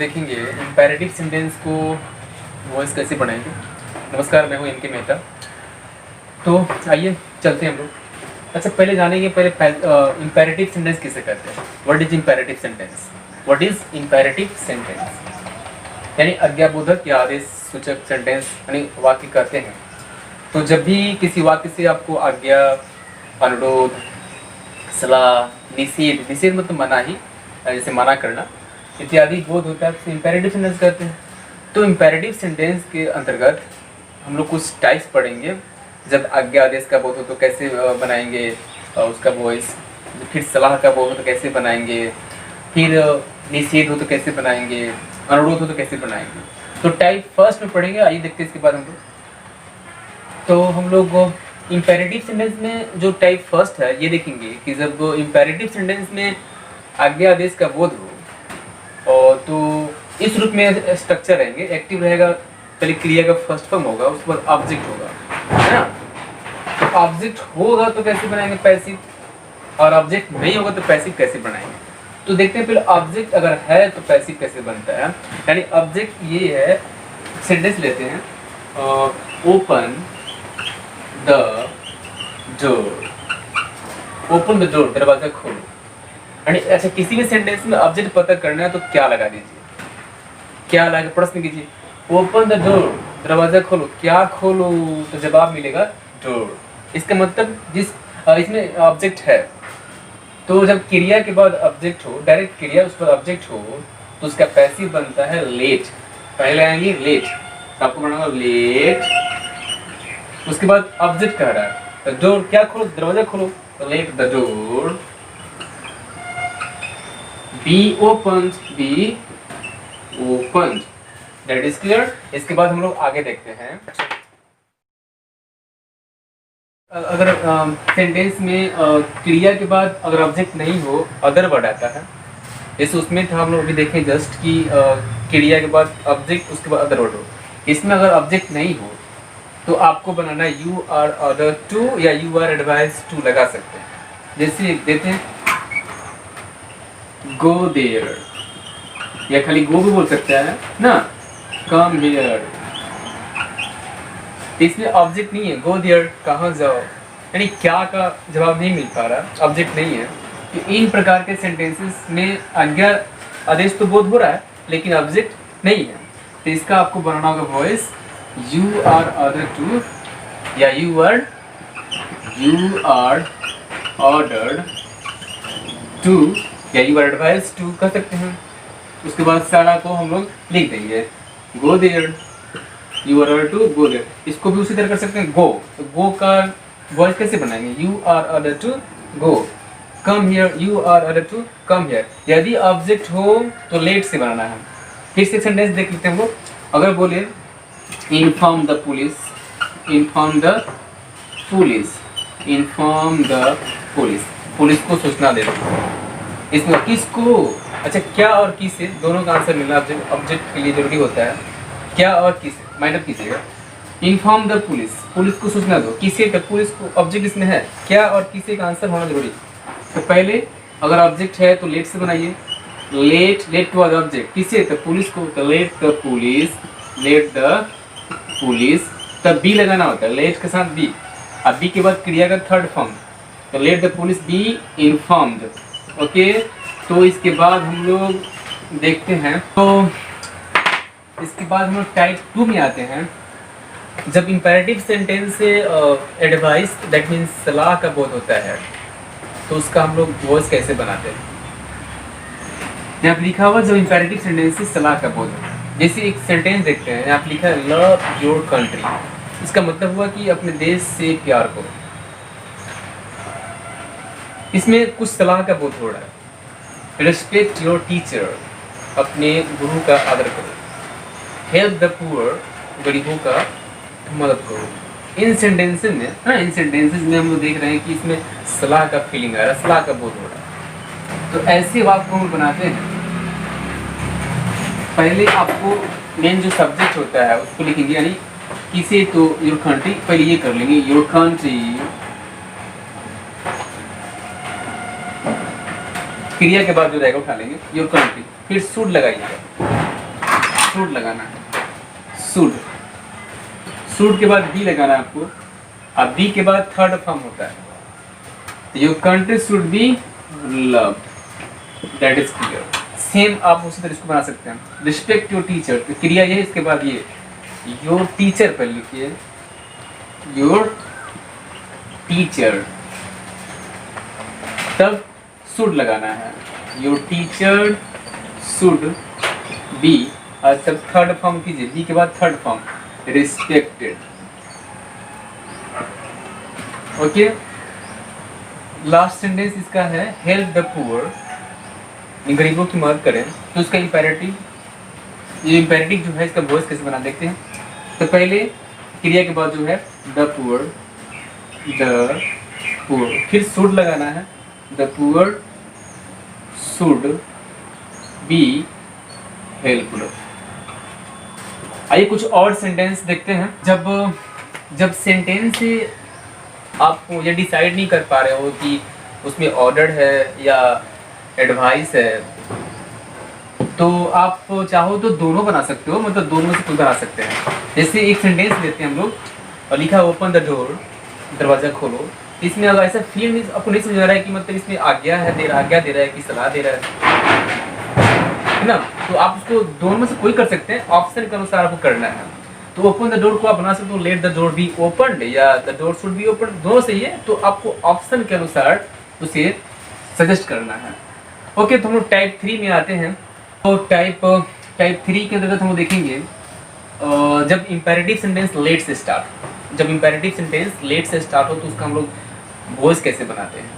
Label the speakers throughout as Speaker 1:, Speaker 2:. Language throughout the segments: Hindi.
Speaker 1: देखेंगे इम्पेरेटिव सेंटेंस को वॉइस कैसे बनाएंगे। नमस्कार, मैं हूँ इनके मेहता। तो आइए चलते हैं हम लोग। अच्छा, पहले जानेंगे इम्पेरेटिव सेंटेंस किसे कहते हैं। What is imperative sentence? What is imperative sentence? यानी आज्ञाबोधक या आदेश सूचक सेंटेंस यानी वाक्य कहते हैं। तो जब भी किसी वाक्य से आपको आज्ञा, अनुरोध, सलाह, निषेध मतलब मना ही, जैसे मना करना इत्यादि बोध होता है, तो इम्पेरेटिव सेंटेंस कहते हैं। तो इम्पेरेटिव सेंटेंस के अंतर्गत हम लोग कुछ टाइप्स पढ़ेंगे। जब आज्ञा आदेश का बोध हो तो कैसे बनाएंगे उसका वॉइस, फिर सलाह का बोध हो तो कैसे बनाएंगे, फिर निषेध हो तो कैसे बनाएंगे, अनुरोध हो तो कैसे बनाएंगे। तो टाइप फर्स्ट में पढ़ेंगे, आइए देखते हैं इसके बाद हम लोग। तो हम लोग इम्पेरेटिव सेंटेंस में जो टाइप फर्स्ट है ये देखेंगे कि जब इम्पेरेटिव सेंटेंस में आज्ञा आदेश का बोध हो और तो इस रूप में स्ट्रक्चर रहेंगे। एक्टिव रहेगा, पहले क्रिया का फर्स्ट फॉर्म होगा, उसके बाद ऑब्जेक्ट होगा, है ना। तो ऑब्जेक्ट होगा तो कैसे बनाएंगे पैसिव, और ऑब्जेक्ट नहीं होगा तो पैसिव कैसे बनाएंगे। तो देखते हैं पहले ऑब्जेक्ट अगर है तो पैसिव कैसे बनता है। यानी ऑब्जेक्ट ये है, सेंटेंस लेते हैं, open the door, open the door, दरवाजा खोलो। यानी अच्छा, किसी भी सेंटेंस में ऑब्जेक्ट पता करना है तो क्या लगा दीजिए, क्या लगा प्रश्न कीजिए, ओपन द डोर, दरवाजा खोलो, क्या खोलो, तो जवाब मिलेगा डोर। इसका मतलब इसमें ऑब्जेक्ट है। तो जब क्रिया के बाद ऑब्जेक्ट हो, डायरेक्ट क्रिया उसके बाद ऑब्जेक्ट हो, तो उसका पैसिव बनता है लेट। पहले आएंगे लेट, तो आपको बनाना लेट, उसके बाद ऑब्जेक्ट कह रहा है डोर, क्या खोलो, दरवाजा खोलो, तो late the door be opened, that is clear। इसके बाद हम लोग आगे देखते हैं। अगर सेंटेंस में क्रिया के बाद अगर ऑब्जेक्ट नहीं हो, अदर वर्ड आता है, जैसे उसमें था हम लोग अभी देखें जस्ट कि क्रिया के बाद ऑब्जेक्ट, उसके बाद अदर वर्ड हो। इसमें अगर ऑब्जेक्ट नहीं हो तो आपको बनाना यू आर ऑर्डर टू या यू आर एडवाइज टू लगा सकते हैं। जैसे देते हैं गो देयर, या खाली गो भी बोल सकता है ना, कम हियर। इसमें ऑब्जेक्ट नहीं है, गो देयर कहाँ जाओ, यानी क्या का जवाब नहीं मिल पा रहा, ऑब्जेक्ट नहीं है। तो इन प्रकार के सेंटेंसेस में आज्ञा आदेश तो बोध हो रहा है लेकिन ऑब्जेक्ट नहीं है। तो इसका आपको बनाना होगा voice you are order to या यू आर ऑर्डर्ड टू या यू आर एडवाइज टू कर सकते हैं। उसके बाद सारा को हम लोग लिख देंगे go there, you are order to go there. इसको भी उसी तरह कर सकते हैं गो, तो गो का वॉइस कैसे बनाएंगे, you are order to go, come here, you are order to come here. यदि ऑब्जेक्ट हो तो लेट से बनाना है। फिर से सेंटेंस देख लेते हैं हम लोग। अगर बोले inform the police, inform the police, inform the police, police को सूचना दे दो। इसमें किसको, अच्छा क्या और किसे दोनों का आंसर मिलना ऑब्जेक्ट के लिए जरूरी होता है। क्या और किसे माइंड अप कीजिएगा। इन्फॉर्म द पुलिस, पुलिस को सूचना दो, किसे, तो पुलिस को ऑब्जेक्ट इसमें है, क्या और किसे का आंसर होना जरूरी। तो पहले अगर ऑब्जेक्ट है तो लेट से बनाइए, लेट के बाद ऑब्जेक्ट, किसे, तो पुलिस को, तो let the police, let the police. तब बी लगाना होता है, लेट के साथ बी, अब बी के बाद क्रिया का थर्ड फॉर्म, तो let the police be informed. Okay, तो इसके बाद हम लोग देखते हैं, तो इसके बाद हम लोग टाइप 2 में आते हैं। जब इम्पेरेटिव सेंटेंस से एडवाइस दैट मीन्स सलाह का बोध होता है तो उसका हम लोग वॉइस कैसे बनाते हैं। यहाँ पे लिखा हुआ जब इम्पेरेटिव सेंटेंस से सलाह का बोध होता है, जैसे एक सेंटेंस देखते हैं, यहाँ पे लिखा है लव योर कंट्री। इसका मतलब हुआ कि अपने देश से प्यार करो। इसमें कुछ सलाह का बोध हो रहा है। रिस्पेक्ट योर टीचर, अपने गुरु का आदर करो। हेल्प द पुअर, गरीबों का मदद करो। इन सेंटेंसेस में, हाँ, इन सेंटेंसेस में हम लोग देख रहे हैं कि इसमें सलाह का फीलिंग आ रहा है, सलाह का बोध हो रहा है। तो ऐसे वाक्य को हम बनाते हैं। पहले आपको मेन जो सब्जेक्ट होता है उसको लिखेंगे, यानी किसे, तो योर कंट्री, पहले ये कर लेंगे योर कंट्री, क्रिया के बाद जो रहेगा उठा लेंगे योर कंट्री, फिर शुड लगाइएगा। शुड लगाना है, शुड। शुड के बाद बी लगाना है आपको। अब बी के बाद थर्ड फॉर्म होता है, your country should be love, that is clear. Same आप उसी तरह इसको बना सकते हैं, रिस्पेक्ट योर टीचर, तो क्रिया ये है, इसके बाद ये योर टीचर पर लिखिए, योर टीचर, तब शुड लगाना है, योर टीचर शुड बी, और तब थर्ड फॉर्म कीजिए, बी के बाद third form respected. Okay, last sentence इसका है हेल्प द पुअर, गरीबों की मदद करें, तो उसका इम्पेरेटिव, ये इम्पेरेटिव जो है इसका वॉइस कैसे बना देखते हैं। तो पहले क्रिया के बाद जो है द पुअर, फिर शुड लगाना है, the poor should be helpful. आइए कुछ और सेंटेंस देखते हैं। जब सेंटेंस से आप ये डिसाइड नहीं कर पा रहे हो कि उसमें ऑर्डर है या एडवाइस है, तो आप चाहो तो दोनों बना सकते हो, मतलब दोनों में से कोई बना सकते हैं। जैसे एक सेंटेंस लेते हैं हम लोग और लिखा ओपन द डोर, दरवाज़ा खोलो। इसमें अगर ऐसा फील नहीं, आपको नहीं समझ आ रहा है कि मतलब इसमें आज्ञा दे रहा है कि सलाह दे रहा है ना, तो आप उसको दोनों में से कोई कर सकते हैं, ऑप्शन के अनुसार आपको करना है। तो ओपन द डोर को आप बना सकते हो let the door be open, या the door should be open, दोनों सही है। तो आपको ऑप्शन के अनुसार उसे सजेस्ट करना है। ओके, तो हम लोग टाइप 3 में आते हैं। तो टाइप 3 के अंतर्गत हम लोग देखेंगे जब इम्पेरेटिव सेंटेंस लेट से स्टार्ट, जब इम्पेरेटिव सेंटेंस लेट से स्टार्ट हो तो उसका हम लोग वॉइस कैसे बनाते हैं।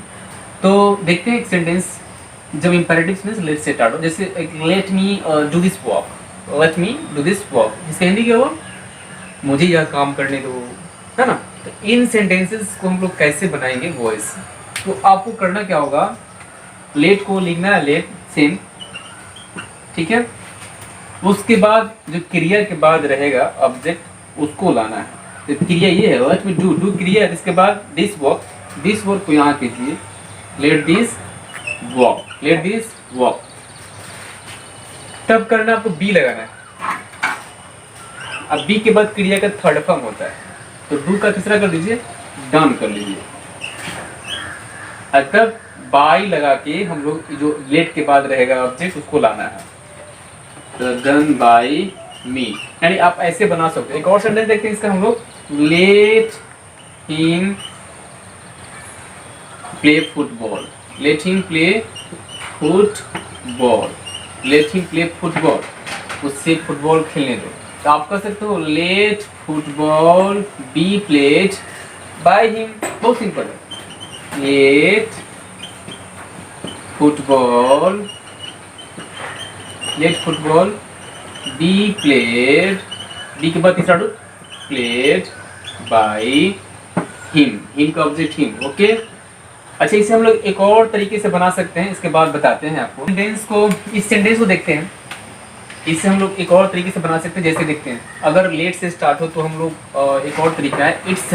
Speaker 1: तो देखते हैं एक सेंटेंस जब इम्पेरेटिव सेंटेंस लेट से स्टार्ट हो, जैसे let me do this walk, let me do this walk, इसका हिंदी क्या हुआ, मुझे यह काम करने दो, है ना। तो इन सेंटेंसेस को हम लोग कैसे बनाएंगे वॉइस, तो आपको करना क्या होगा, लेट को लिखना है लेट सेम, ठीक है। उसके बाद जो क्रिया के बाद रहेगा ऑब्जेक्ट, उसको लाना है। तो क्रिया ये है लेट मी डू क्रिया, इसके बाद दिस वॉक को यहाँ कीजिए, लेट दिस वॉक, तब करना आपको बी लगाना है। अब बी के बाद क्रिया का थर्ड फॉर्म होता है, तो डू का तीसरा कर दीजिए, डन कर लीजिए। तब बाई लगा के हम लोग जो लेट के बाद रहेगा ऑब्जेक्ट, उसको लाना है, तो डन बाई मी। यानी आप ऐसे बना सकते हो। एक और सेंटेंस देखते हैं इसका हम लोग, let him play football, let him play football, उससे फुटबॉल खेलने दो। तो आप कह सकते हो let football be played by him, बहुत सिंपल है, let football be played, be के बाद तीसरा प्लेड बाय हिम का ऑब्जेक्ट हिम। ओके, अच्छा इसे हम लोग एक और तरीके से बना सकते हैं, इसके बाद बताते हैं आपको। इस सेंटेंस को देखते हैं, इससे हम लोग एक और तरीके से बना सकते हैं। जैसे देखते हैं, अगर लेट से स्टार्ट हो तो हम लोग एक और तरीका है, इट्स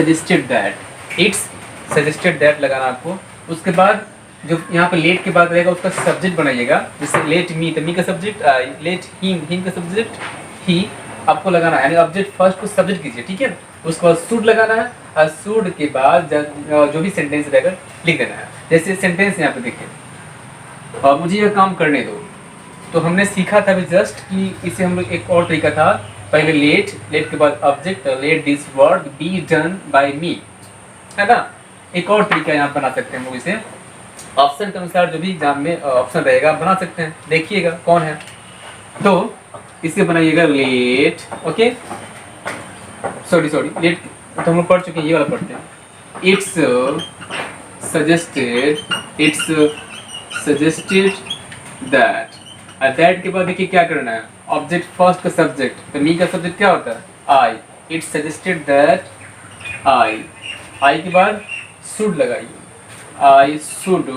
Speaker 1: सजेस्टेड दैट लगाना आपको। उसके बाद जो यहाँ पे लेट के बाद रहेगा उसका सब्जेक्ट बनाइएगा, जैसे लेट मी, तो मी का सब्जेक्ट आई, लेट हिम का सब्जेक्ट ही आपको लगाना है, यानी ऑब्जेक्ट फर्स्ट को सब्जेक्ट कीजिए, ठीक है। उसके बाद शुड लगाना है, और शुड के बाद जो भी सेंटेंस रहेगा लिख देना है। जैसे सेंटेंस यहाँ पे देखिए, और मुझे यह काम करने दो, तो हमने सीखा था अभी जस्ट कि इसे हम लोग एक और तरीका था, पहले लेट के बाद object, let this work be done by me, है ना। एक और तरीका यहाँ बना सकते हैं हम लोग इसे, ऑप्शन के अनुसार जो भी एग्जाम में ऑप्शन रहेगा बना सकते हैं, देखिएगा कौन है। तो इसे बनाइएगा लेट, ओके, सॉरी लेट तो हम लोग पढ़ चुके हैं, ये वाला पढ़ते हैं, इट्स सजेस्टेड दैट, और दैट के बाद देखिए क्या करना है, ऑब्जेक्ट फर्स्ट का सब्जेक्ट, तो मी का सब्जेक्ट क्या होता है, आई, इट्स सजेस्टेड दैट आई के बाद शुड लगाइए, आई शुड,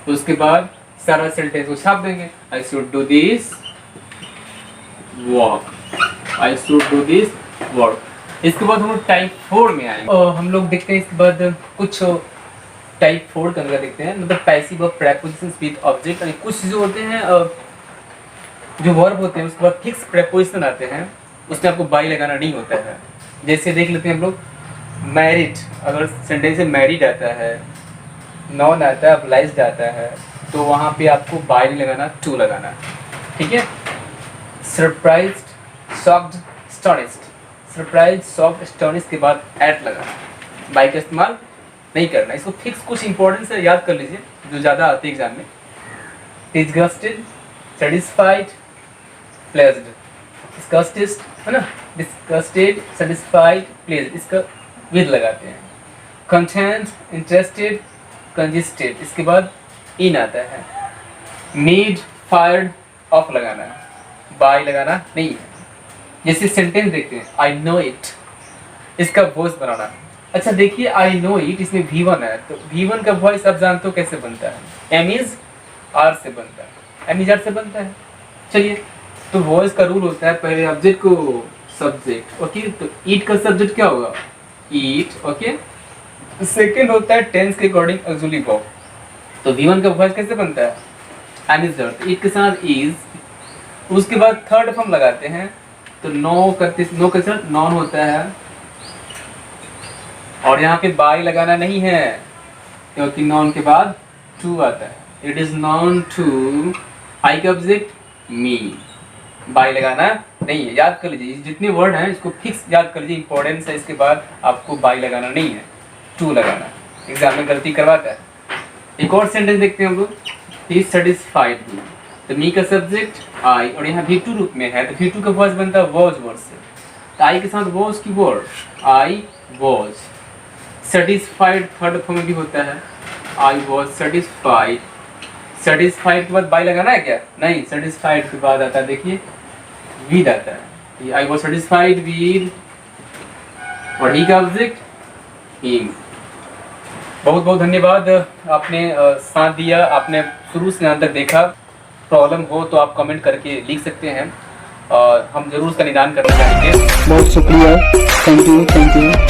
Speaker 1: उसके बाद सारा सेंटेंस को छाप देंगे, I should do this walk, इसके बाद हम लोग टाइप 4 में आएंगे। हम लोग देखते हैं इसके बाद कुछ टाइप 4 का अंदर देखते हैं, मतलब passive of prepositions with object, यानी कुछ जो होते हैं जो वर्ब होते हैं उसके बाद फिक्स प्रेपोजिशन आते हैं, उसमें आपको बाई लगाना नहीं होता है। जैसे देख लेते हैं हम लोग, मैरिड, अगर सेंटेंस में मैरिड आता है, नॉन आता है, अब्लाइज्ड आता है, तो वहाँ पे आपको बाई नहीं लगाना, टू लगाना है, ठीक है। Surprised, shocked, astonished, surprise, shocked, astonished के बाद एट लगाना, बाई का इस्तेमाल नहीं करना। इसको फिक्स कुछ इंपॉर्टेंस है, याद कर लीजिए जो ज़्यादा आते हैं एग्जाम में। डिसगस्टेड, सेटिस्फाइड, प्लेज्ड, डिस्गस्टेड है ना, डिस्गस्टेड, सेटिस्फाइड, प्लेज्ड, इसका विद लगाते हैं। कंटेंट, इंटरेस्टेड, कंजिस्टेड, इसके बाद इन आता है। नीड, फायर्ड, ऑफ लगाना है, बाय लगाना नहीं है। जैसे सेंटेंस देखते हैं, आई नो इट, इसका वॉइस बनाना। अच्छा देखिए, आई नो इट, इसमें V1 है, तो V1 का वॉइस आप जानते हो कैसे बनता है, एम इज आर से बनता है, एम इज आर से बनता है। चलिए, तो वॉइस का रूल होता है, पहले ऑब्जेक्ट को सब्जेक्ट, ओके, तो ईट का सब्जेक्ट क्या होगा, ईट, ओके। सेकेंड होता है टेंस के अकॉर्डिंग ऑक्सिलरी वर्ब, तो V1 का वॉइस कैसे बनता है, एम इज आर, ईट के साथ इज, उसके बाद थर्ड फॉर्म लगाते हैं, तो नो के साथ नॉन होता है, और यहाँ पे बाय लगाना नहीं है क्योंकि नॉन के बाद टू आता है। इट इज नॉन टू, आई का ऑब्जेक्ट मी, बाय लगाना नहीं है। याद कर लीजिए, जितने वर्ड हैं इसको फिक्स याद कर लीजिए, इंपॉर्टेंस है, इसके बाद आपको बाय लगाना नहीं है, टू लगाना। एग्जाम में गलती करवाता है। एक और सेंटेंस देखते हैं हम लोग, ही इज सेटिस्फाइड, तो मी का सब्जेक्ट आई, और यहाँ V2 रूप में है, तो V2 का वॉइस बनता है वॉज वर्ड से, तो आई के साथ वॉज की word, I was. Satisfied third form में भी होता है, आई वॉज सेटिस्फाइड, सेटिस्फाइड के बाद बाय लगाना है क्या, नहीं, सेटिस्फाइड के बाद आता है, देखिए विद आता है, आई वॉज सेटिस्फाइड विद, और ही का ऑब्जेक्ट हिम। बहुत बहुत धन्यवाद, आपने साथ दिया, आपने शुरू से अंत तक देखा। प्रॉब्लम हो तो आप कमेंट करके लिख सकते हैं, और हम जरूर उसका निदान करना चाहेंगे।
Speaker 2: बहुत शुक्रिया, थैंक यू।